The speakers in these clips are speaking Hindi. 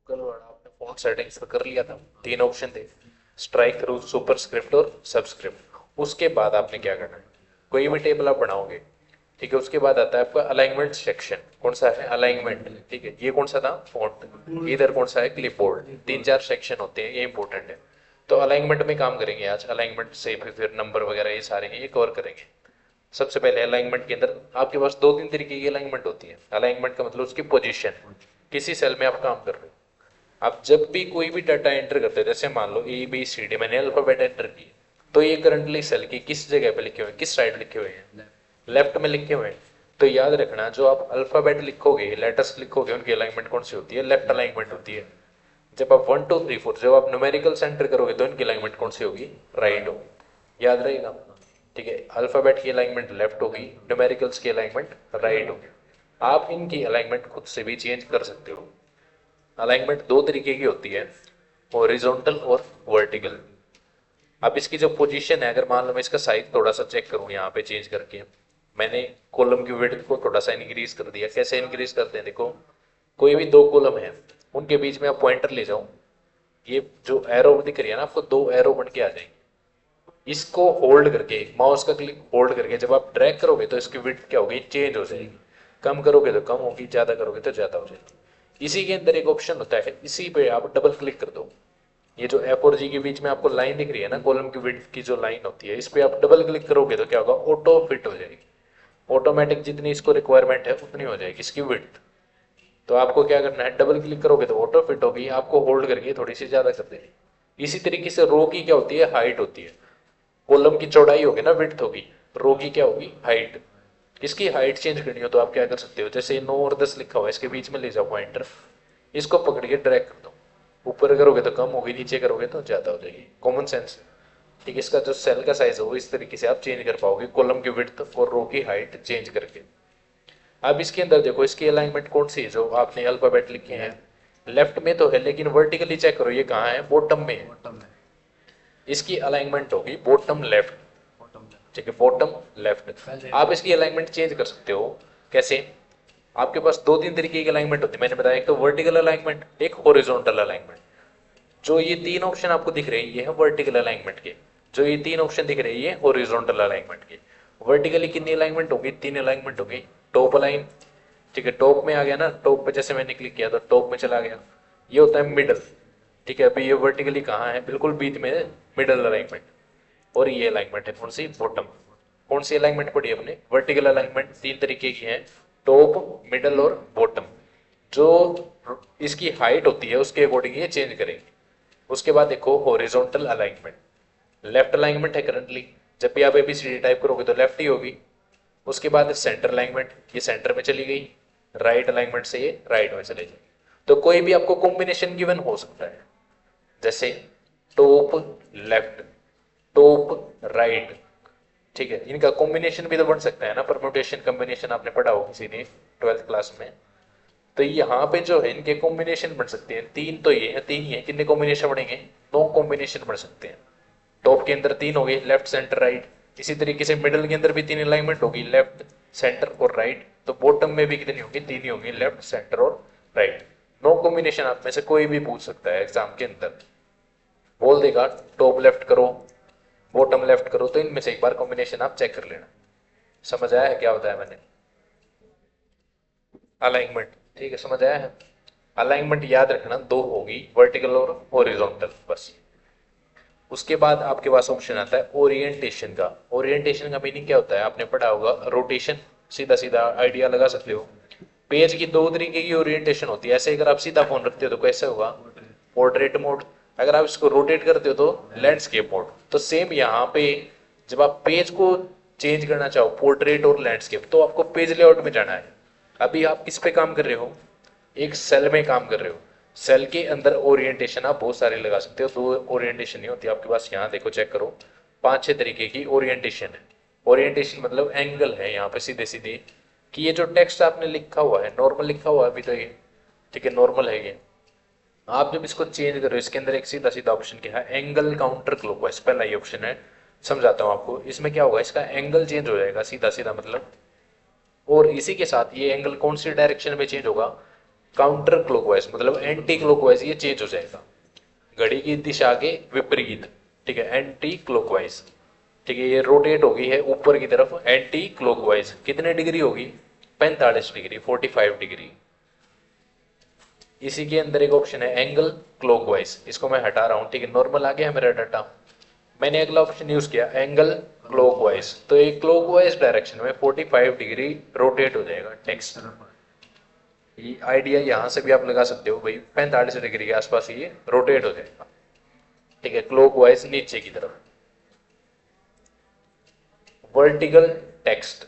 कल वाला आपने फॉन्ट सेटिंग्स तो कर लिया था, तीन ऑप्शन थे, स्ट्राइक थ्रू, सुपरस्क्रिप्ट और सबस्क्रिप्ट। उसके बाद आपने क्या करना है, कोई भी टेबल आप बनाओगे, ठीक है, उसके बाद आता है आपका अलाइनमेंट सेक्शन। कौन सा है? अलाइनमेंट। ठीक है, ये कौन सा था? फॉन्ट। इधर कौन सा है? क्लिपबोर्ड। तीन चार सेक्शन होते हैं, ये इंपॉर्टेंट है। तो अलाइनमेंट में काम करेंगे आज, अलाइनमेंट से फिर नंबर वगैरह ये सारे हैं, ये कवर करेंगे। सबसे पहले अलाइनमेंट के अंदर आपके पास दो तीन तरीके की अलाइनमेंट होती है। अलाइनमेंट का मतलब उसकी पोजीशन, किसी सेल में आप काम कर रहे हो, आप जब भी कोई भी डाटा एंटर करते हैं, जैसे मान लो ABCD मैंने अल्फाबेट एंटर किए, तो ये करंटली सेल की किस जगह पे लिखे हुए हैं, किस साइड लिखे हुए हैं? लेफ्ट में लिखे हुए हैं। तो याद रखना, जो आप अल्फाबेट लिखोगे, लेटर्स लिखोगे, उनकी अलाइनमेंट कौन सी होती है? लेफ्ट अलाइनमेंट होती है। जब आप 1 2 3 4 जब आप न्यूमेरिकल एंटर करोगे, तो इनकी अलाइनमेंट कौन सी होगी? राइट होगी। याद रहेगा। ठीक है, अल्फाबेट की अलाइनमेंट लेफ्ट होगी, न्यूमेरिकल्स की अलाइनमेंट राइट होगी। आप इनकी अलाइनमेंट खुद से भी चेंज कर सकते हो। अलाइनमेंट दो तरीके की होती है, हॉरिजॉन्टल और वर्टिकल। अब इसकी जो पोजीशन है, अगर मान लो मैं इसका साइज थोड़ा सा चेक करूं यहाँ पे चेंज करके, मैंने कॉलम की विड्थ को थोड़ा सा इंक्रीज कर दिया। कैसे इंक्रीज करते हैं? देखो, कोई भी दो कॉलम है, उनके बीच में आप पॉइंटर ले जाओ, ये जो एरो दिख रही है ना आपको, दो एरो बन के आ जाएंगे। इसको होल्ड करके, माउस का क्लिक होल्ड करके जब आप ड्रैग करोगे, तो इसकी विड्थ क्या होगी? चेंज हो जाएगी। कम करोगे तो कम होगी, ज्यादा करोगे तो ज्यादा हो जाएगी। इसी के अंदर एक ऑप्शन होता है, इसी पे आप डबल क्लिक कर दो। ये जो एफ और जी के बीच में आपको लाइन दिख रही है ना, कॉलम की विड्थ की जो लाइन होती है, इस पे आप डबल क्लिक करोगे तो क्या होगा? ऑटो फिट हो जाएगी। ऑटोमेटिक जितनी इसको रिक्वायरमेंट है उतनी हो जाएगी इसकी विड्थ। तो आपको क्या करना है, डबल क्लिक करोगे तो ऑटो फिट होगी, आपको होल्ड करके थोड़ी सी ज्यादा कर देनी। इसी तरीके से रो की क्या होती है? हाइट होती है। कॉलम की चौड़ाई होगी ना, विड्थ होगी, रो की क्या होगी? हाइट। इसकी हाइट चेंज करनी हो तो आप क्या कर सकते हो, जैसे 9 और 10 लिखा हुआ है, इसके बीच में ले जाओ पॉइंटर, इसको पकड़ के ड्रैग कर दो। ऊपर करोगे तो कम होगी, नीचे करोगे तो ज्यादा हो जाएगी। Common sense. ठीक है, इसका जो सेल का साइज है वो इस तरीके से आप चेंज कर पाओगे, कॉलम की विड्थ और रो की हाइट चेंज करके। अब इसके अंदर देखो, इसकी अलाइनमेंट कौन सी है जो आपने अल्फाबेट लिखे हैं? लेफ्ट में तो है, लेकिन वर्टिकली चेक करो, ये कहाँ है? बॉटम में है। बॉटम में। इसकी अलाइनमेंट होगी बॉटम लेफ्ट। बॉटम में ठीक है, बॉटम लेफ्ट। पहले आप इसकी अलाइनमेंट चेंज कर सकते हो। कैसे? आपके पास दो तीन तरीके की अलाइनमेंट होती है, मैंने बताया, एक तो वर्टिकल अलाइनमेंट, एक हॉरिजॉन्टल अलाइनमेंट। जो ये तीन ऑप्शन आपको दिख रहे हैं, ये है वर्टिकल अलाइनमेंट के। जो ये तीन ऑप्शन दिख रहे हैं, ये हॉरिजॉन्टल अलाइनमेंट के। वर्टिकली कितनी अलाइनमेंट होगी? तीन अलाइनमेंट होगी। टॉप अलाइन, ठीक है, टॉप में आ गया ना, टॉप पे जैसे मैंने क्लिक किया तो टॉप में चला गया। ये होता है मिडल। ठीक है, अभी ये वर्टिकली कहाँ है? बिल्कुल बीच में, मिडल अलाइनमेंट। और ये अलाइनमेंट है कौन सी? बॉटम। कौन सी अलाइनमेंट पड़ी अपने? वर्टिकल अलाइनमेंट तीन तरीके की है, टॉप, मिडल और बॉटम। जो इसकी हाइट होती है उसके अकॉर्डिंग ये चेंज करेंगे। उसके बाद देखो हॉरिजॉन्टल अलाइनमेंट। लेफ्ट अलाइनमेंट है करंटली, जब भी आप ABCD टाइप करोगे तो लेफ्ट ही होगी। उसके बाद सेंटर अलाइनमेंट, ये सेंटर में चली गई। राइट अलाइनमेंट से ये राइट में चले जाएगी। तो कोई भी आपको कॉम्बिनेशन गिवन हो सकता है, जैसे टॉप लेफ्ट, टॉप राइट। ठीक है, इनका कॉम्बिनेशन भी तो बन सकता है ना, परम्यूटेशन कॉम्बिनेशन आपने पढ़ा हो किसी ने 12th क्लास में। तो यहाँ पे जो है इनके कॉम्बिनेशन बन सकते हैं। तीन तो ये है, तीन ही है, कितने कॉम्बिनेशन बनेंगे? 9 कॉम्बिनेशन बन सकते हैं। टॉप के अंदर तीन हो गए, लेफ्ट सेंटर राइट। इसी तरीके से मिडल के अंदर भी तीन अलाइनमेंट होगी, लेफ्ट सेंटर और राइट। तो बॉटम में भी कितनी होगी? तीन ही होगी, लेफ्ट सेंटर और राइट। 9 कॉम्बिनेशन आप में से कोई भी पूछ सकता है एग्जाम के अंदर, बोल देगा टॉप लेफ्ट करो, बॉटम लेफ्ट करो, तो इनमें से एक बार कॉम्बिनेशन आप चेक कर लेना। समझ आया है क्या बताया मैंने? अलाइनमेंट, ठीक है, समझ आया है। अलाइनमेंट याद रखना दो होगी, वर्टिकल और हॉरिजॉन्टल, बस। उसके बाद आपके पास ऑप्शन आता है ओरिएंटेशन का। ओरिएंटेशन का मीनिंग क्या होता है? आपने पढ़ा होगा, रोटेशन। सीधा सीधा आइडिया लगा सकते हो। पेज की दो तरीके की ओरिएंटेशन होती है। ऐसे अगर आप सीधा फोन रखते हो तो कैसे होगा? Portrait mode. अगर आप इसको रोटेट करते हो तो लैंडस्केप मोड। तो सेम यहाँ पे जब आप पेज को चेंज करना चाहो, पोर्ट्रेट और लैंडस्केप, तो आपको पेज लेआउट में जाना है। अभी आप किस पे काम कर रहे हो? एक सेल में काम कर रहे हो। सेल के अंदर ओरिएंटेशन आप बहुत सारे लगा सकते हो, दो ओरिएंटेशन नहीं होती आपके पास। यहाँ देखो, चेक करो, 5-6 तरीके की ओरिएंटेशन है। ओरिएंटेशन मतलब एंगल है यहाँ पे सीधे सीधे, कि ये जो टेक्स्ट आपने लिखा हुआ है, नॉर्मल लिखा हुआ है अभी तो ये, ठीक है, नॉर्मल है ये। आप जब इसको चेंज करो, इसके अंदर एक सीधा सीधा ऑप्शन क्या है? एंगल काउंटर क्लॉकवाइज, पहला ये ऑप्शन है। समझाता हूँ आपको, इसमें क्या होगा, इसका एंगल चेंज हो जाएगा सीधा सीधा मतलब। और इसी के साथ ये एंगल कौन सी डायरेक्शन में चेंज होगा? काउंटर क्लॉकवाइज मतलब एंटी क्लॉकवाइज ये चेंज हो जाएगा, घड़ी की दिशा के विपरीत, ठीक है, एंटी क्लॉकवाइज, ठीक है, ये रोटेट होगी है ऊपर की तरफ एंटी क्लॉकवाइज, कितने डिग्री होगी, 45 डिग्री, 45 डिग्री। इसी के अंदर एक ऑप्शन है एंगल क्लॉकवाइज, इसको मैं हटा रहा हूं, ठीक है, नॉर्मल आ गया मेरा डाटा। मैंने अगला ऑप्शन यूज किया एंगल क्लॉकवाइज, तो ये क्लॉकवाइज डायरेक्शन में 45 डिग्री रोटेट हो जाएगा टेक्स्ट। ये आइडिया यहां से भी आप लगा सकते हो भाई, 45 डिग्री के आसपास ये रोटेट हो जाएगा, ठीक है, क्लॉकवाइज नीचे की तरफ। वर्टिकल टेक्स्ट,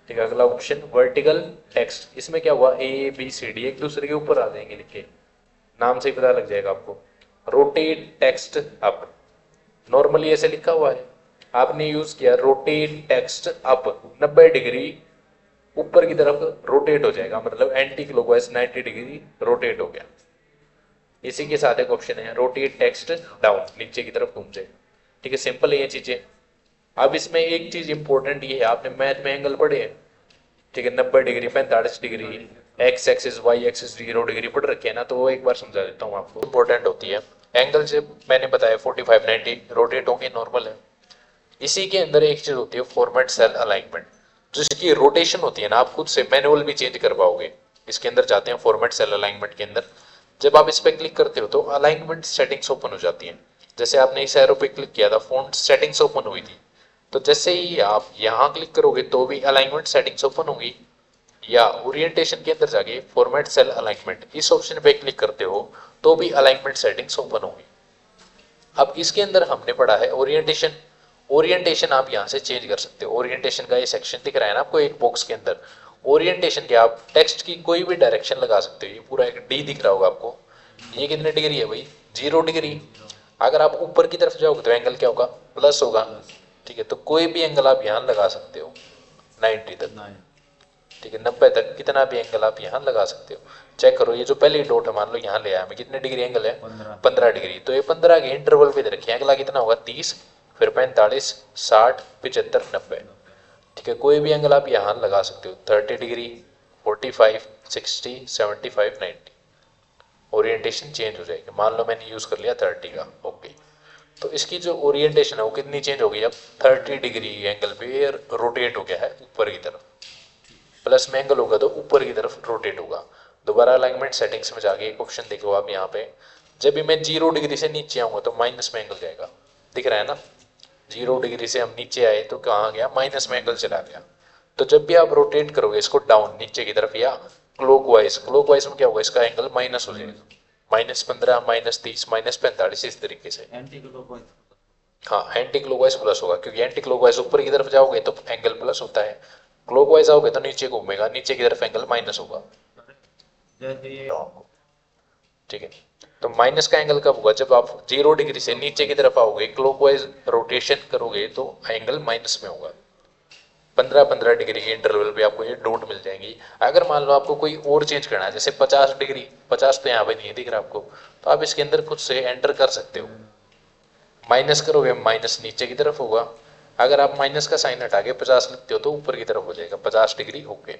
ठीक है, अगला ऑप्शन वर्टिकल टेक्स्ट, इसमें क्या हुआ, ए बी सी डी एक दूसरे के ऊपर आ जाएंगे लिख के, नाम से ही पता लग जाएगा आपको। रोटेट टेक्स्ट अप, नॉर्मली ऐसे लिखा हुआ है, आपने यूज किया रोटेट टेक्स्ट अप, 90 डिग्री ऊपर की तरफ रोटेट हो जाएगा, मतलब एंटी क्लॉकवाइज 90 डिग्री रोटेट हो गया। इसी के साथ एक ऑप्शन है रोटेट टेक्स्ट डाउन, नीचे की तरफ घूम जाएगा, ठीक है, सिंपल है ये चीजें। अब इसमें एक चीज इंपॉर्टेंट ये है, आपने मैथ में एंगल पढ़े हैं, ठीक है, 90 degree, 45 degree, X axis Y axis 0 degree पढ़ रखे है ना, तो वो एक बार समझा देता हूँ आपको, इंपॉर्टेंट होती है। एंगल से मैंने बताया 45 90 रोटेट होंगे, नॉर्मल है। इसी के अंदर एक चीज होती है फॉर्मेट सेल अलाइनमेंट, जिसकी रोटेशन होती है ना, आप खुद से मैनुअल भी चेंज कर पाओगे। इसके अंदर जाते हैं फॉर्मेट सेल अलाइनमेंट के अंदर, जब आप इस पे क्लिक करते हो तो अलाइनमेंट सेटिंग्स ओपन हो जाती हैं। जैसे आपने इस एरो पे क्लिक किया था, फॉन्ट सेटिंग्स ओपन हुई थी, तो जैसे ही आप यहाँ क्लिक करोगे तो भी अलाइनमेंट सेटिंग्स ओपन होंगी, या ओरिएंटेशन के अंदर जाके फॉर्मेट सेल अलाइनमेंट इस ऑप्शन पे क्लिक करते हो तो भी अलाइनमेंट सेटिंग्स ओपन होंगी। अब इसके अंदर हमने पढ़ा है ओरिएंटेशन, ओरिएंटेशन आप यहाँ से चेंज कर सकते हो। ओरिएंटेशन का ये सेक्शन दिख रहा है ना आपको एक बॉक्स के अंदर, ओरिएंटेशन के आप टेक्स्ट की कोई भी डायरेक्शन लगा सकते हो। ये पूरा एक डी दिख रहा होगा आपको, ये कितने डिग्री है भाई, 0 डिग्री। अगर आप ऊपर की तरफ जाओगे तो एंगल क्या होगा, प्लस होगा, ठीक है, तो कोई भी एंगल आप यहाँ लगा सकते हो 90 तक, ठीक है, 90 तक कितना भी एंगल आप यहाँ लगा सकते हो। चेक करो, ये जो पहले डॉट है मान लो यहाँ ले आया मैं, कितने डिग्री एंगल है, 15 डिग्री, तो ये 15 के इंटरवल पे दे रखे हैं। अगला कितना होगा, 30, फिर 45, 60, 75, 90, ठीक है, कोई भी एंगल आप यहाँ लगा सकते हो, 30 डिग्री, 45, 60, 75, 90, ओरिएंटेशन चेंज हो जाएगी। मान लो मैंने यूज कर लिया 30 का, ओके, तो इसकी जो ओरिएंटेशन है वो कितनी चेंज हो गई, अब 30 डिग्री एंगल पे रोटेट हो गया है ऊपर की तरफ, प्लस में एंगल होगा तो ऊपर की तरफ रोटेट होगा। दोबारा अलाइनमेंट सेटिंग्स में जाके एक ऑप्शन देखो आप यहाँ पे, जब भी मैं 0 डिग्री से नीचे आऊंगा तो माइनस में एंगल जाएगा, दिख रहा है ना, 0 डिग्री से हम नीचे आए तो कहाँ गया, माइनस में एंगल चला गया। तो जब भी आप रोटेट करोगे इसको डाउन नीचे की तरफ या क्लॉकवाइज, क्लॉकवाइज में क्या होगा, इसका एंगल माइनस हो जाएगा, -15, -30, -45, इस तरीके से। हाँ, एंटी क्लॉकवाइज प्लस होगा, क्योंकि एंटी क्लॉकवाइज ऊपर की तरफ जाओगे तो एंगल प्लस होता है, क्लॉकवाइज आओगे तो नीचे घूमेगा, नीचे की तरफ एंगल माइनस होगा, ठीक है। तो माइनस का एंगल कब होगा, जब आप 0 डिग्री से नीचे की तरफ आओगे, क्लॉकवाइज रोटेशन करोगे तो एंगल माइनस में होगा। 15-15 डिग्री के इंटरवल पे आपको ये डॉट मिल जाएंगी। अगर मान लो आपको कोई और चेंज करना है, जैसे 50 डिग्री, 50 तो यहाँ पे नहीं दिख रहा आपको, तो आप इसके अंदर खुद से एंटर कर सकते हो। माइनस करोगे, माइनस नीचे की तरफ होगा, अगर आप माइनस का साइन हटा के 50 लिखते हो तो ऊपर की तरफ हो जाएगा, 50 डिग्री, ओके,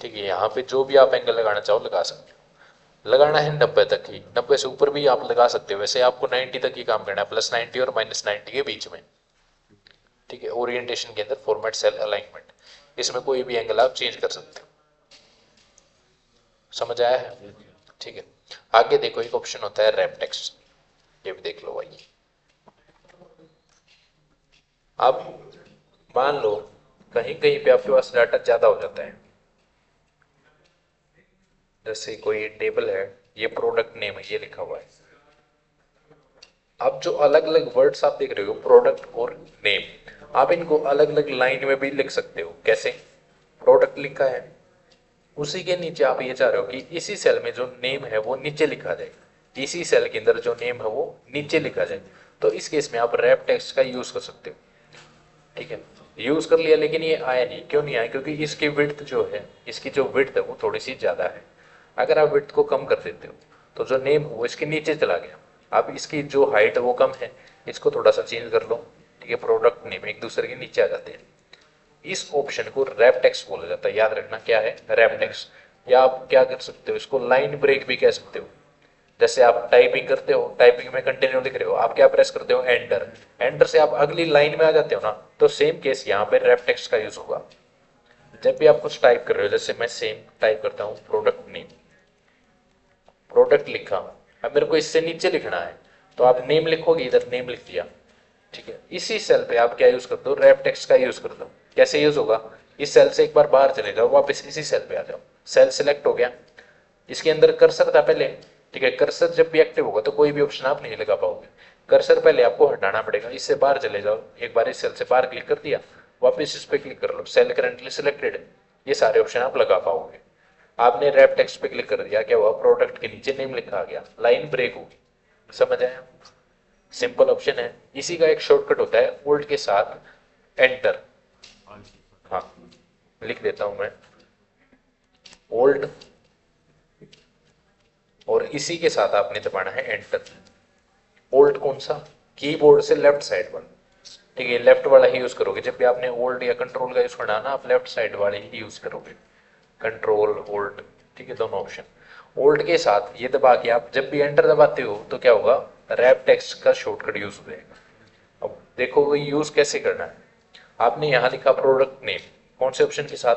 ठीक है। यहाँ पे जो भी आप एंगल लगाना चाहो लगा सकते हो, लगाना है 90 तक ही, 90 से ऊपर भी आप लगा सकते हो, वैसे आपको 90 तक ही काम करना है, +90 और -90 के बीच में, ठीक है। ओरिएंटेशन के अंदर फॉर्मेट सेल अलाइनमेंट, इसमें कोई भी एंगल आप चेंज कर सकते हो, समझ आया है, ठीक है। आगे देखो एक ऑप्शन होता है रैप टेक्स्ट, ये भी देख लो भाई। अब मान लो कहीं कहीं पे आपके पास डाटा ज्यादा हो जाता है, जैसे कोई टेबल है, ये प्रोडक्ट नेम है, ये लिखा हुआ है। अब जो अलग अलग वर्ड्स आप देख रहे हो, प्रोडक्ट और नेम, आप इनको अलग अलग लाइन में भी लिख सकते हो। कैसे, प्रोडक्ट लिखा है, उसी के नीचे आप ये चाह रहे हो कि इसी सेल में जो नेम है वो नीचे लिखा जाए, इसी सेल के अंदर जो नेम है वो नीचे लिखा जाए, तो इस केस में आप रैप टेक्स्ट का यूज कर सकते हो, ठीक है। यूज कर लिया, लेकिन ये आया नहीं, क्यों नहीं आया, क्योंकि इसकी विड्थ जो है, इसकी जो विड्थ है वो थोड़ी सी ज्यादा है। अगर आप विड्थ को कम कर देते हो तो जो नेम हो वो इसके नीचे चला गया। अब इसकी जो हाइट है वो कम है, इसको थोड़ा सा चेंज कर लो, ठीक है, प्रोडक्ट नेम एक दूसरे के नीचे आ जाते हैं। इस ऑप्शन को रैप टेक्स्ट बोला जाता है, याद रखना क्या है, रैप टेक्स्ट। या आप क्या कर सकते हो, इसको लाइन ब्रेक भी कह सकते हो। जैसे आप टाइपिंग करते हो, टाइपिंग में कंटिन्यू लिख रहे हो, आप क्या प्रेस करते हो, एंटर। एंटर से आप अगली लाइन में आ जाते हो ना, तो सेम केस यहाँ पे रैप टेक्स्ट का यूज होगा। जब भी आप कुछ टाइप कर रहे हो, जैसे मैं सेम टाइप करता हूँ प्रोडक्ट नेम, प्रोडक्ट लिखा, अब मेरे को इससे नीचे लिखना है, तो आप नेम लिखोगे, इधर नेम लिख दिया, ठीक है। इसी सेल पे आप क्या यूज करते हो, रैप टेक्स्ट का यूज करते हो। कैसे यूज होगा, इस सेल से एक बार बाहर चले जाओ, वापस इसी सेल पे आ जाओ, सेल सिलेक्ट हो गया, इसके अंदर कर्सर था पहले, ठीक है। कर्सर जब भी एक्टिव होगा तो कोई भी ऑप्शन आप नहीं लगा पाओगे, कर्सर पहले आपको हटाना पड़ेगा, इससे बाहर चले जाओ, एक बार इस सेल से बाहर क्लिक कर दिया, वापस इस पे क्लिक कर लो, सेल करंटली सिलेक्टेड, ये सारे ऑप्शन आप लगा पाओगे। आपने रैप टेक्स्ट पे क्लिक कर दिया, क्या हुआ, प्रोडक्ट के नीचे नेम लिखा आ गया, लाइन ब्रेक होगी। समझ आया, सिंपल ऑप्शन है। इसी का एक शॉर्टकट होता है ओल्ड के साथ एंटर। हाँ, लिख देता हूं मैं ओल्ड, और इसी के साथ आपने दबाना है एंटर। ओल्ड कौन सा, कीबोर्ड से लेफ्ट साइड पर, ठीक है, लेफ्ट वाला ही यूज करोगे। जब भी आपने ओल्ड या कंट्रोल का यूज करना है ना, आप लेफ्ट साइड वाले ही यूज करोगे, कंट्रोल ओल्ड, ठीक है, दोनों ऑप्शन। ओल्ड के साथ ये दबा के आप जब भी एंटर दबाते हो तो क्या होगा, रैप टेक्स्ट का शॉर्टकट यूज हो जाएगा। अब देखो वो यूज कैसे करना है। आपने यहाँ लिखा प्रोडक्ट नेम, कौन से ऑप्शन के साथ,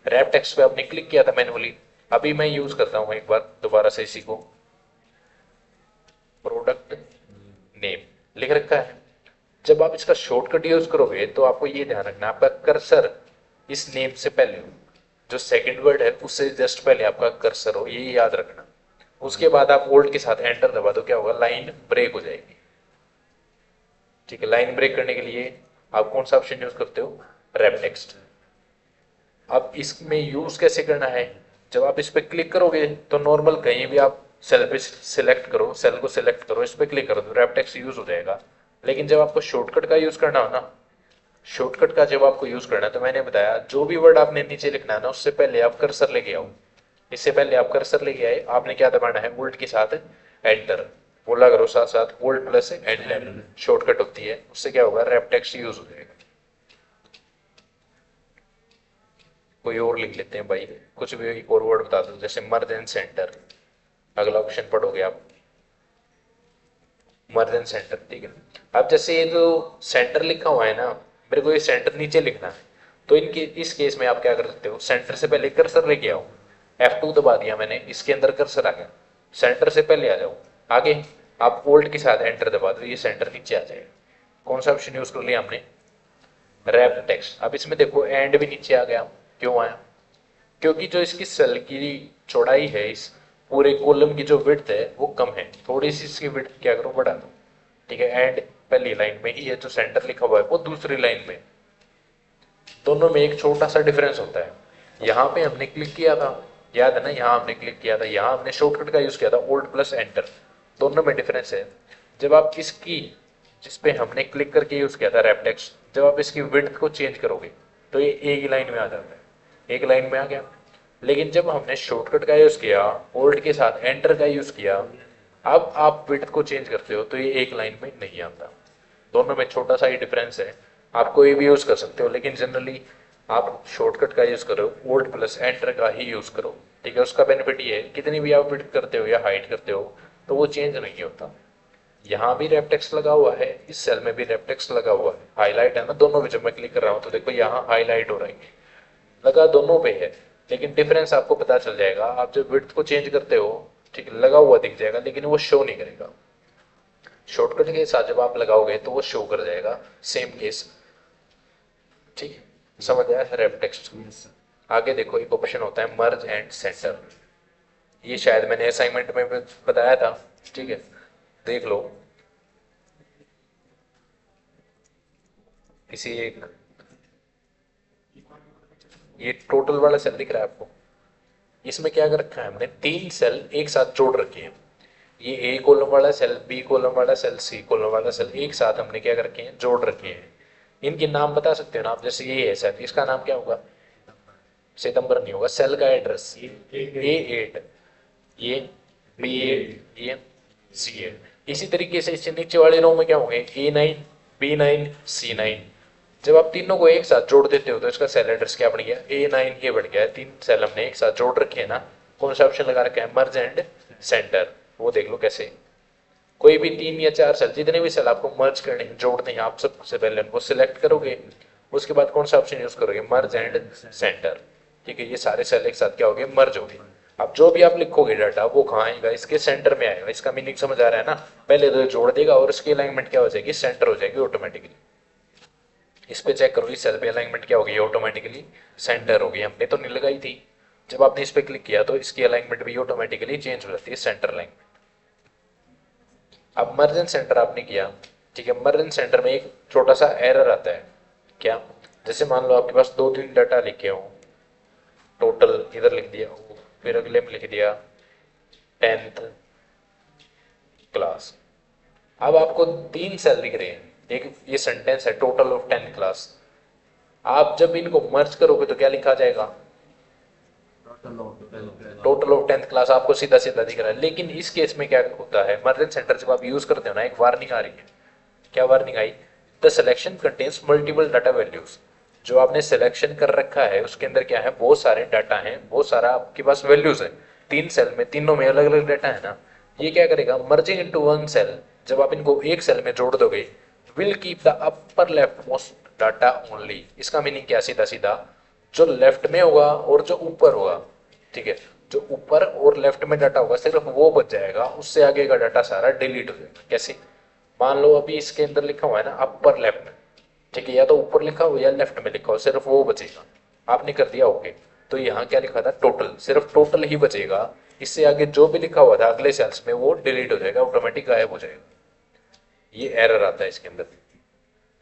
रैप टेक्स्ट पे आपने क्लिक किया था मैनुअली। अभी मैं यूज करता हूँ एक बार दोबारा से इसी को, प्रोडक्ट नेम लिख रखा है। जब आप इसका शॉर्टकट यूज करोगे तो आपको ये ध्यान रखना, आपका कर्सर इस नेम से पहले हो, जो सेकंड वर्ड है उससे जस्ट पहले आपका कर्सर हो, ये याद रखना। उसके बाद आप ओल्ड के साथ एंटर दबा दो, क्या होगा, लाइन ब्रेक हो जाएगी, ठीक है। लाइन ब्रेक करने के लिए आप कौन सा ऑप्शन यूज करते हो, रैप टेक्स्ट। अब इसमें यूज कैसे करना है, जब आप इस पे क्लिक करोगे तो नॉर्मल कहीं भी आप सेल पे सिलेक्ट करो, सेल को सिलेक्ट करो, इस पे क्लिक करो तो रैप टेक्स्ट यूज हो जाएगा। लेकिन जब आपको शॉर्टकट का यूज करना हो ना, शॉर्टकट का जब आपको यूज करना है तो मैंने बताया जो भी वर्ड आपने नीचे लिखना है ना, उससे पहले आप कर्सर लेके आओ। इससे पहले आप कर्सर लेके आए, आपने क्या दबाना है, वोल्ट के साथ एंटर, बोला करो साथ साथ, वोल्ट प्लस एंटर शॉर्टकट होती है, उससे क्या होगा, रैप टेक्स्ट यूज हो जाएगा। कोई और लिख लेते हैं भाई, कुछ भी एक और वर्ड बता दो, जैसे मर्ज एंड सेंटर, अगला ऑप्शन पढ़ोगे आप, मर्ज एंड सेंटर, ठीक है। अब जैसे ये जो सेंटर लिखा हुआ है ना, मेरे को ये सेंटर नीचे लिखना है, तो इनके इस केस में आप क्या कर सकते हो, सेंटर से पहले कर्सर लेके आओ, F2 दबा दिया मैंने, इसके अंदर कर्सर आ गया, सेंटर से पहले आ जाओ, आगे आप ओल्ड के साथ एंटर दबा दो, ये सेंटर नीचे आ जाएगा। कौन सा ऑप्शन यूज कर लिया हमने, रैप टेक्स्ट। अब इसमें देखो एंड भी नीचे आ गया, क्यों आया, क्योंकि जो इसकी सेल की चौड़ाई है, इस पूरे कॉलम की जो विड्थ है वो कम है, थोड़ी सी इसकी विड्थ क्या करो, बढ़ा दो, ठीक है। एंड पहली लाइन में ही है, जो सेंटर लिखा हुआ है वो दूसरी लाइन में, दोनों में एक छोटा सा डिफरेंस होता है। यहाँ पे हमने क्लिक किया था, याद है ना, यहाँ हमने क्लिक किया था, यहाँ हमने शॉर्टकट का यूज किया था ओल्ड प्लस एंटर, दोनों में डिफरेंस है। जब आप इसकी, जिसपे हमने क्लिक करके यूज किया था रैप टेक्स्ट, जब आप इसकी विड्थ को चेंज करोगे तो ये एक ही लाइन में आ जाता है, एक लाइन में आ गया। लेकिन जब हमने शॉर्टकट का यूज किया, ओल्ड के साथ एंटर का यूज किया, अब आप विड्थ को चेंज करते हो तो ये एक लाइन में नहीं आता। दोनों में छोटा सा ही डिफरेंस है, आप कोई भी यूज कर सकते हो, लेकिन जनरली आप शॉर्टकट का यूज करो, ओल्ड प्लस एंटर का ही यूज करो, ठीक है। उसका बेनिफिट ये है, कितनी भी आप विड्थ करते हो या हाइट करते हो तो वो चेंज नहीं होता। यहाँ भी रैप टेक्स्ट लगा हुआ है, इस सेल में भी रैप टेक्स्ट लगा हुआ है, हाईलाइट है ना दोनों में, जब मैं क्लिक कर रहा हूँ तो देखो यहाँ हाईलाइट हो रही है, लगा दोनों पे है, लेकिन डिफरेंस आपको पता चल जाएगा। आप जब विड्थ को चेंज करते हो, ठीक है, लगा हुआ दिख जाएगा लेकिन वो शो नहीं करेगा। शॉर्टकट के साथ जब आप लगाओगे तो वो शो कर जाएगा, सेम केस, ठीक है। समझ आया रैप टेक्स्ट। आगे देखो एक ऑप्शन होता है मर्ज एंड सेंटर, ये शायद मैंने असाइनमेंट में भी बताया था, ठीक है, देख लो। किसी एक, ये टोटल वाला सेल दिख रहा है आपको, इसमें क्या कर रखा है हमने, तीन सेल एक साथ जोड़ रखे हैं, ये ए कॉलम वाला सेल, बी कॉलम वाला सेल, सी कॉलम वाला सेल, एक साथ हमने क्या कर रखे हैं, जोड़ रखे हैं। इनके नाम बता सकते हो ना आप, जैसे ये है सेल, इसका नाम क्या होगा, सितंबर नहीं होगा, सेल का एड्रेस A8, ये B8, ये C8। इसी तरीके से इससे नीचे वाले रो में क्या होंगे, A9, B9, C9। जब आप तीनों को एक साथ जोड़ देते हो तो इसका सेल एड्रेस क्या बन गया, A9 ये बढ़ गया है। 3 सेल हमने एक साथ जोड़ रखे है ना, कौन सा ऑप्शन लगा रखा है, मर्ज एंड सेंटर। वो देख लो कैसे, कोई भी 3 या 4 सेल, जितने भी सेल आपको मर्ज करने हैं, जोड़ने हैं, आप सबसे पहले उनको सिलेक्ट करोगे, उसके बाद कौन सा ऑप्शन यूज करोगे, मर्ज एंड सेंटर। ठीक है, ये सारे सेल एक साथ क्या हो गए, मर्ज हो गए। अब जो भी आप लिखोगे डाटा वो कहाँ आएगा, इसके सेंटर में आएगा। इसका मीनिंग समझ आ रहा है ना, पहले तो जोड़ देगा और इसकी अलाइनमेंट क्या हो जाएगी, सेंटर हो जाएगी ऑटोमेटिकली। इस पे चेक करो, इस सेल पे अलाइनमेंट क्या हो गई, ऑटोमेटिकली सेंटर हो गई। हमने तो नहीं लगाई थी, जब आपने इस पे क्लिक किया तो इसकी अलाइनमेंट भी ऑटोमेटिकली चेंज हो जाती है, सेंटर अलाइनमेंट। अब मर्ज एंड सेंटर आपने किया, ठीक है। मर्ज एंड सेंटर में एक छोटा सा एरर आता है, क्या, जैसे मान लो आपके पास 2-3 डाटा लिखे हो, टोटल इधर लिख दिया, फिर अगले में लिख दिया 10th क्लास। अब आपको 3 सेल दिख रहे हैं, एक ये सेंटेंस है टोटल ऑफ 10th क्लास। आप जब इनको मर्ज करोगे तो क्या लिखा जाएगा, टोटल ऑफ 10th क्लास आपको सीधा सीधा दिख रहा है। लेकिन इस केस में क्या होता है, मर्ज एंड सेंटर जब आप यूज करते हो ना, एक वार्निंग आ रही है। क्या warning I, the selection contains multiple data values. जो आपने सिलेक्शन कर रखा है उसके अंदर क्या है, बहुत सारे डाटा हैं, बहुत सारा आपके पास वैल्यूज है। 3 सेल में, तीनों में अलग अलग डाटा है ना। ये क्या करेगा, मर्जिंग इनटू वन सेल, जब आप इनको एक सेल में जोड़ दोगे, will keep the upper left most data only. इसका मीनिंग क्या, सीधा सीधा जो लेफ्ट में होगा और जो ऊपर होगा, ठीक है, जो ऊपर और लेफ्ट में डाटा होगा सिर्फ वो बच जाएगा, उससे आगे का डाटा सारा डिलीट हो जाएगा। कैसे, मान लो अभी इसके अंदर लिखा हुआ है ना अपर लेफ्ट, ठीक है, या तो ऊपर लिखा हो या लेफ्ट में लिखा हो, सिर्फ वो बचेगा। आपने कर दिया ओके, तो यहाँ क्या लिखा था, टोटल, सिर्फ टोटल ही बचेगा। इससे आगे जो भी लिखा हुआ था अगले सेल्स में वो डिलीट हो जाएगा, ऑटोमेटिक गायब हो जाएगा। ये एरर आता है इसके अंदर।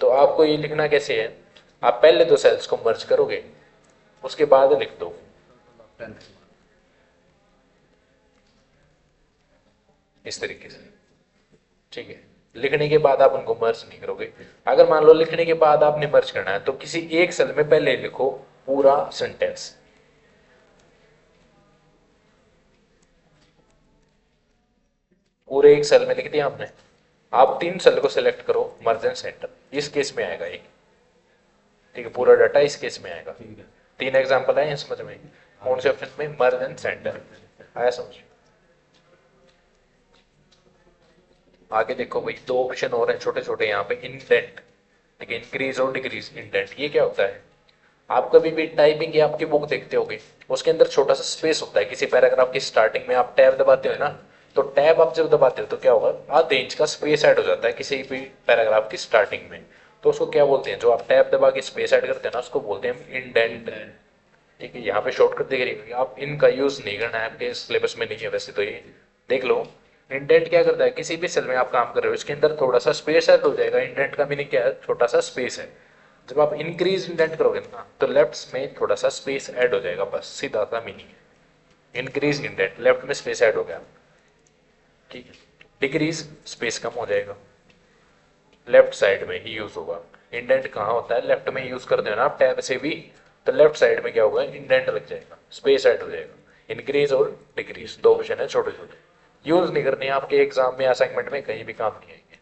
तो आपको ये लिखना कैसे है, आप पहले तो सेल्स को मर्ज करोगे, उसके बाद लिख दो इस तरीके से, ठीक है। लिखने के बाद आप उनको मर्ज नहीं करोगे। अगर मान लो लिखने के बाद आपने मर्ज करना है तो किसी एक सेल में पहले लिखो पूरा सेंटेंस, पूरे एक सेल में लिख दिया आपने। आप 3 सेल को सिलेक्ट करो, मर्ज एंड सेंटर, इस केस में आएगा एक, ठीक है, पूरा डाटा इस केस में आएगा। 3 एग्जांपल है समझ में, कौन से ऑप्शन में, मर्ज एंड सेंटर, आया समझ। आगे देखो भाई, 2 ऑप्शन और हैं छोटे छोटे यहाँ पे, इंडेंट, ठीक है, इंक्रीज और डिक्रीज इंडेंट। ये क्या होता है, आप कभी भी टाइपिंग की आपकी बुक देखते होगे, उसके अंदर छोटा सा स्पेस होता है, किसी पैराग्राफ की स्टार्टिंग में आप टैब दबाते हो ना, तो टैब आप जब दबाते हो तो क्या होगा, आधे इंच का स्पेस ऐड हो जाता है किसी भी पैराग्राफ की स्टार्टिंग में। तो उसको क्या बोलते हैं, जो आप टैब दबा के स्पेस ऐड करते हैं ना, उसको बोलते हैं इंडेंट। ठीक है, यहाँ पे शॉर्टकट दिख रही है, आप इनका यूज नहीं करना है, आपके सिलेबस में नहीं है वैसे तो, ये देख लो। इंडेंट क्या करता है, किसी भी सेल में आप काम कर रहे हो इसके अंदर थोड़ा सा स्पेस ऐड हो जाएगा। इंडेंट का मीनिंग क्या है, छोटा सा स्पेस है। जब आप इंक्रीज इंडेंट करोगे ना तो लेफ्ट में थोड़ा सा स्पेस ऐड हो जाएगा, बस सीधा सा मीनिंग है। इंक्रीज इंडेंट, लेफ्ट में स्पेस ऐड हो गया, ठीक है। डिक्रीज, स्पेस कम हो जाएगा, लेफ्ट साइड में ही यूज होगा। इंडेंट कहाँ होता है, लेफ्ट में यूज करते हो ना आप टैब से भी, तो लेफ्ट साइड में क्या होगा, इंडेंट लग जाएगा, स्पेस ऐड हो जाएगा। इंक्रीज और डिक्रीज 2 ऑप्शन है छोटे छोटे, यूज नहीं करने, आपके एग्जाम में असाइनमेंट में कहीं भी काम नहीं आएंगे।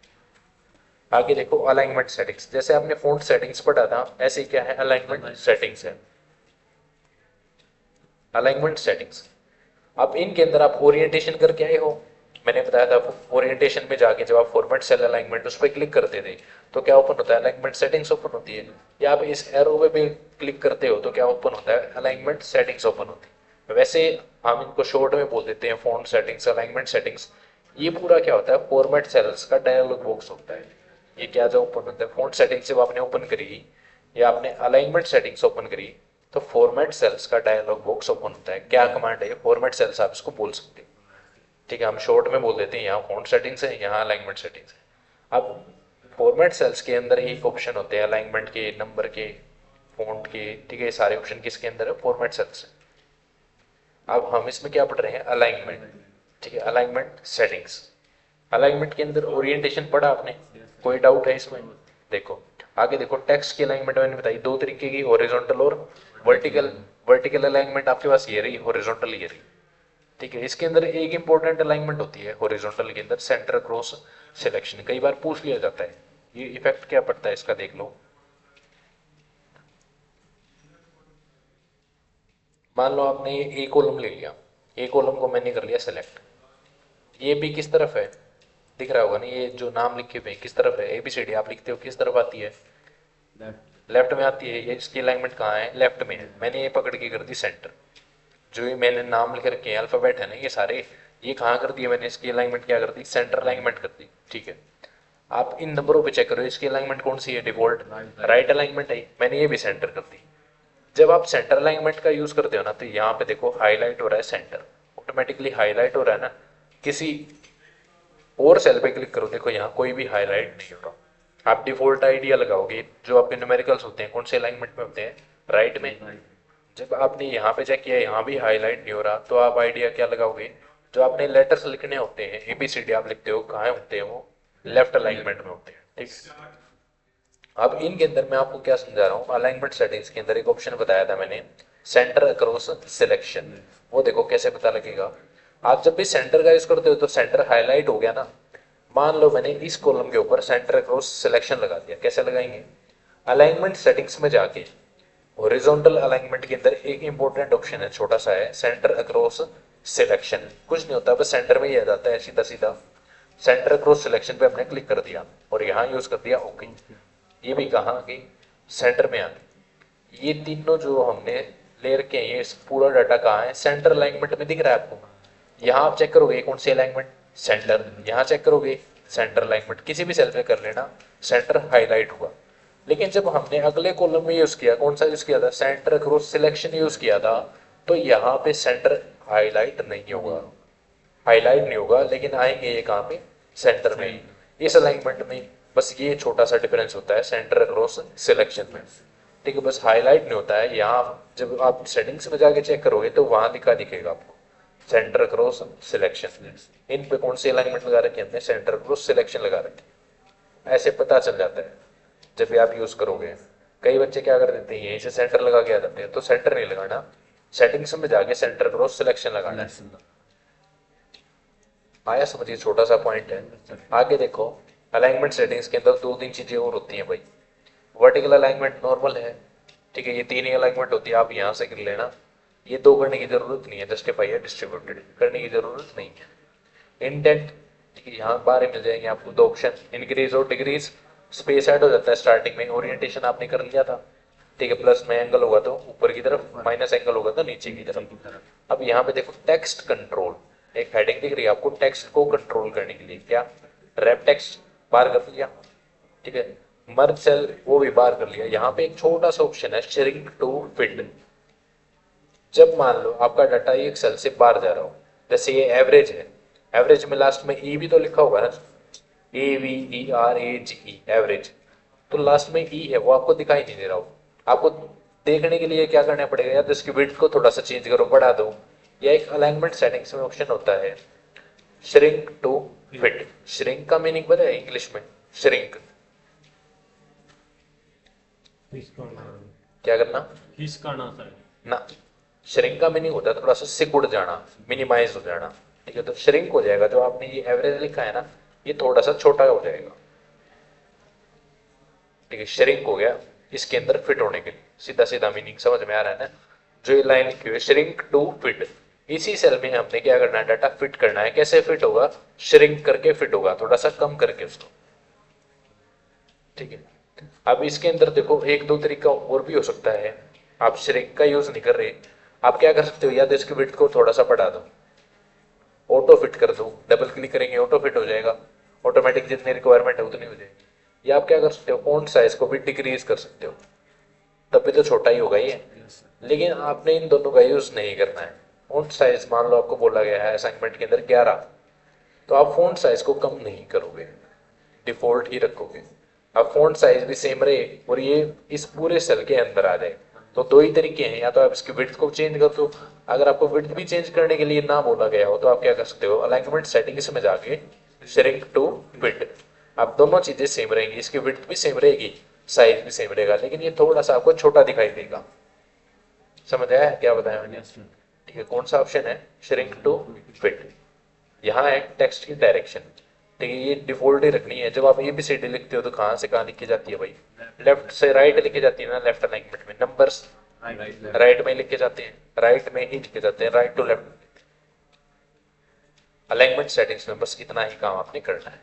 आगे देखो अलाइनमेंट सेटिंग्स, जैसे आपने फॉन्ट सेटिंग्स पढ़ा था, ऐसे ही क्या है, अलाइनमेंट सेटिंग्स है। अलाइनमेंट सेटिंग्स, अब इनके अंदर आप ओरिएंटेशन करके आए हो, मैंने बताया था ओरिएंटेशन में जाके जब आप फॉर्मेट सेल अलाइनमेंट उस पर क्लिक करते थे तो क्या ओपन होता है, अलाइनमेंट सेटिंग्स ओपन होती है। या आप इस एरो पे भी क्लिक करते हो तो क्या ओपन होता है, अलाइनमेंट सेटिंग्स ओपन होती है। वैसे हम इनको शॉर्ट में बोल देते हैं फॉन्ट सेटिंग्स, अलाइनमेंट सेटिंग्स। ये पूरा क्या होता है, फॉर्मेट सेल्स का डायलॉग बॉक्स होता है। ये क्या जो ओपन होता है, फॉन्ट सेटिंग्स जब आपने ओपन करी या आपने अलाइनमेंट सेटिंग्स ओपन करी तो फॉर्मेट सेल्स का डायलॉग बॉक्स ओपन होता है। क्या कमांड है, फॉर्मेट सेल्स आप इसको बोल सकते हो, ठीक है। हम शॉर्ट में बोल देते हैं, यहाँ फॉन्ट सेटिंग्स है, यहाँ अलाइनमेंट सेटिंग्स है। अब फॉर्मेट सेल्स के अंदर ही ऑप्शन होते हैं, अलाइनमेंट के, नंबर के, फॉन्ट के, ठीक है, सारे ऑप्शन किसके अंदर है, फॉर्मेट सेल्स है। अब हम इसमें क्या पढ़ रहे हैं, अलाइनमेंट, ठीक है, अलाइनमेंट सेटिंग्स। अलाइनमेंट के अंदर ओरिएंटेशन पढ़ा आपने, कोई डाउट है इसमें, देखो आगे देखो। टेक्स्ट की अलाइनमेंट मैंने बताई 2 तरीके की, हॉरिजॉन्टल और वर्टिकल। वर्टिकल अलाइनमेंट आपके पास ये रही, हॉरिजॉन्टल ये रही, ठीक है। इसके अंदर एक इंपॉर्टेंट अलाइनमेंट होती है हॉरिजॉन्टल के अंदर, सेंटर क्रॉस सिलेक्शन। कई बार पूछ लिया जाता है, ये इफेक्ट क्या पड़ता है इसका, देख लो। मान लो आपने ये ए कॉलम ले लिया, ए कॉलम को मैंने कर लिया सेलेक्ट। ये भी किस तरफ है, दिख रहा होगा ना, ये जो नाम लिखे हुए किस तरफ है, ABCD आप लिखते हो किस तरफ आती है, लेफ्ट में आती है। ये इसकी अलाइनमेंट कहाँ है, लेफ्ट में है। मैंने ये पकड़ के कर दी सेंटर। जो ये मैंने नाम लिख रखे हैं अल्फाबेट है ना ये सारे, ये कहाँ कर दिए मैंने, इसकी अलाइनमेंट क्या कर दी, सेंटर अलाइनमेंट कर दी। ठीक है, आप इन नंबरों पे चेक करो इसकी अलाइनमेंट कौन सी है, डिफॉल्ट राइट अलाइनमेंट है। मैंने ये भी सेंटर कर दी। जब आप सेंटर अलाइनमेंट का यूज करते हो ना, तो यहाँ पे देखो हाईलाइट हो रहा है सेंटर, ऑटोमेटिकली हाईलाइट हो रहा है ना। किसी और सेल पे क्लिक करो, देखो यहाँ कोई भी हाईलाइट नहीं हो रहा। आप डिफॉल्ट आइडिया लगाओगे, जो आपके न्यूमेरिकल्स होते हैं कौन से अलाइनमेंट में होते हैं, राइट में। जब आपने यहाँ पे चेक किया यहाँ भी हाईलाइट नहीं हो रहा, तो आप आइडिया क्या लगाओगे, जो आपने लेटर्स लिखने होते हैं ABCD आप लिखते हो कहाँ होते हैं, वो लेफ्ट अलाइनमेंट में होते हैं। ठीक, अब इनके अंदर मैं आपको क्या समझा रहा हूँ, अलाइनमेंट सेटिंग्स के अंदर एक ऑप्शन बताया था मैंने, सेंटर अक्रॉस सिलेक्शन। वो देखो कैसे पता लगेगा। आप जब भी सेंटर का यूज करते हो तो सेंटर हाईलाइट हो गया ना, मान लो मैंने इस कॉलम के ऊपर सेंटर अक्रॉस सिलेक्शन लगा दिया। कैसे लगाएंगे, अलाइनमेंट सेटिंग्स में जाके हॉरिजॉन्टल अलाइनमेंट के अंदर एक इंपॉर्टेंट ऑप्शन है, छोटा सा है, सेंटर अक्रॉस सिलेक्शन। कुछ नहीं होता, बस सेंटर में ही आ जाता है सीधा सीधा। सेंटर अक्रॉस सिलेक्शन पे हमने क्लिक कर दिया और यहाँ यूज कर दिया ओके। ये भी कहाँ कि सेंटर में आ गई। ये तीनों जो हमने ले रखे हैं, ये पूरा डाटा कहाँ है, सेंटर अलाइनमेंट में दिख रहा है आपको। यहाँ आप चेक करोगे कौन सी अलाइनमेंट, सेंटर। यहाँ चेक करोगे सेंटर अलाइनमेंट, किसी भी सेल पे कर लेना, सेंटर हाईलाइट हुआ। लेकिन जब हमने अगले कॉलम में यूज किया, कौन सा यूज किया था, सेंटर अक्रॉस सिलेक्शन यूज किया था, तो यहाँ पे सेंटर हाईलाइट नहीं होगा, हाईलाइट नहीं होगा, लेकिन आएंगे ये कहाँ पे, सेंटर में, इस अलाइनमेंट में। बस ये छोटा सा डिफरेंस होता है सेंटर अक्रॉस सिलेक्शन में। ठीक है, बस हाईलाइट नहीं होता है। यहाँ जब आप सेटिंग्स में जाके चेक करोगे तो वहां दिखेगा आपको सेंटर अक्रॉस सिलेक्शन। इन पे कौन सी अलाइनमेंट लगा रखी है हमने, सेंटर अक्रॉस सिलेक्शन लगा रखी है। ऐसे पता चल जाता है जब भी आप यूज करोगे। कई बच्चे क्या कर देते हैं, यहीं से सेंटर लगा के आ जाते हैं, तो सेंटर नहीं लगाना, सेटिंग्स में जाके सेंटर क्रॉस सिलेक्शन लगाना। आया समझिए, छोटा सा पॉइंट है। आगे देखो, अलाइनमेंट सेटिंग्स के अंदर 2-3 चीजें और होती हैं भाई। वर्टिकल अलाइनमेंट नॉर्मल है, ठीक है, ये 3 ही अलाइनमेंट होती है, आप यहाँ से कर लेना। ये 2 करने की जरूरत नहीं है, जस्टिफाई है डिस्ट्रीब्यूटेड करने की जरूरत नहीं है। इंडेंट, ठीक है, यहाँ बारे मिल जाएंगे आपको 2 ऑप्शन, इंक्रीज और डिक्रीज। स्पेस ऐड हो जाता है स्टार्टिंग में, ओरिएंटेशन आपने कर लिया था, ठीक है, प्लस में एंगल होगा तो ऊपर की तरफ, माइनस एंगल होगा तो नीचे की तरफ। अब यहाँ पे देखो टेक्स्ट कंट्रोल, एक हेडिंग दिख रही है आपको, टेक्स्ट को कंट्रोल करने के लिए क्या, रैप टेक्स्ट बार कर लिया, ठीक है, मर्ज सेल वो भी बार कर लिया। यहाँ पे एक छोटा सा ऑप्शन है श्रिंक टू फिट। जब मान लो आपका डाटा एक सेल से बाहर जा रहा हो, जैसे ये एवरेज है, एवरेज में लास्ट में ई भी तो लिखा होगा ना, AVERAGE एवरेज, तो लास्ट में ई है, वो आपको दिखाई नहीं दे रहा हो। आपको देखने के लिए क्या करना पड़ेगा, या तो इसकी विड्थ को थोड़ा सा चेंज करो, बढ़ा दो, या एक अलाइनमेंट सेटिंग्स में ऑप्शन होता है श्रिंक टू फिट। श्रिंक का मीनिंग पता है इंग्लिश में, श्रिंक क्या करना, ना, श्रिंक का मीनिंग होता है थोड़ा सा सिकुड़ जाना, मिनिमाइज हो जाना। ठीक है, तो श्रिंक हो जाएगा, जो आपने ये एवरेज लिखा है ना, ये थोड़ा सा छोटा हो जाएगा। ठीक है, श्रिंक हो गया, इसके अंदर फिट होने के लिए, सीधा सीधा मीनिंग समझ में आ रहा है ना। जो ये लाइन लिखी हुई है श्रिंक टू फिट, इसी सेल में हमने क्या करना है, डाटा फिट करना है। कैसे फिट होगा, श्रिंक करके फिट होगा, थोड़ा सा कम करके उसको। ठीक है, अब इसके अंदर देखो 1-2 तरीका और भी हो सकता है। आप श्रिंक का यूज नहीं कर रहे, आप क्या कर सकते हो, या तो इसकी विड्थ को थोड़ा सा बढ़ा दो, ऑटो फिट कर दो, डबल क्लिक करेंगे ऑटो फिट हो जाएगा, ऑटोमेटिक जितनी रिक्वायरमेंट है उतनी हो जाएगी। या आप क्या कर सकते हो, फॉन्ट साइज को भी डिक्रीज कर सकते हो, तब भी तो छोटा ही होगा ये। लेकिन आपने इन दोनों का यूज नहीं करना है। फॉन्ट साइज मान लो आपको बोला गया है असाइनमेंट के अंदर 11, तो आप फॉन्ट साइज को कम नहीं करोगे, डिफॉल्ट ही रखोगे। अब फॉन्ट साइज भी सेम रहे और ये इस पूरे सेल के अंदर आ जाए, तो 2 ही तरीके हैं, या तो आप इसकी विड्थ को चेंज कर दो। अगर आपको विड्थ भी चेंज करने के लिए ना बोला गया हो, तो आप क्या कर सकते हो, अलाइनमेंट सेटिंग्स में जाके श्रिंक टू फिट, आप दोनों चीजें सेम रहेंगी, इसकी विड्थ भी सेम रहेगी, साइज भी सेम रहेगा, लेकिन ये थोड़ा सा आपको छोटा दिखाई देगा। समझ आया क्या बताया मैंने? ठीक है, कौन सा ऑप्शन है, श्रिंक टू फिट। यहाँ है टेक्स्ट की डायरेक्शन, ठीक है, ये डिफॉल्ट ही रखनी है। जब आप ABCD लिखते हो तो कहाँ से कहाँ लिखी जाती है भाई, लेफ्ट से राइट लिखी जाती है ना, लेफ्ट अलाइनमेंट में। नंबर्स राइट में लिखे जाते हैं, राइट में ही लिखे जाते हैं, right to left. Alignment settings में बस इतना ही काम आपने करना है।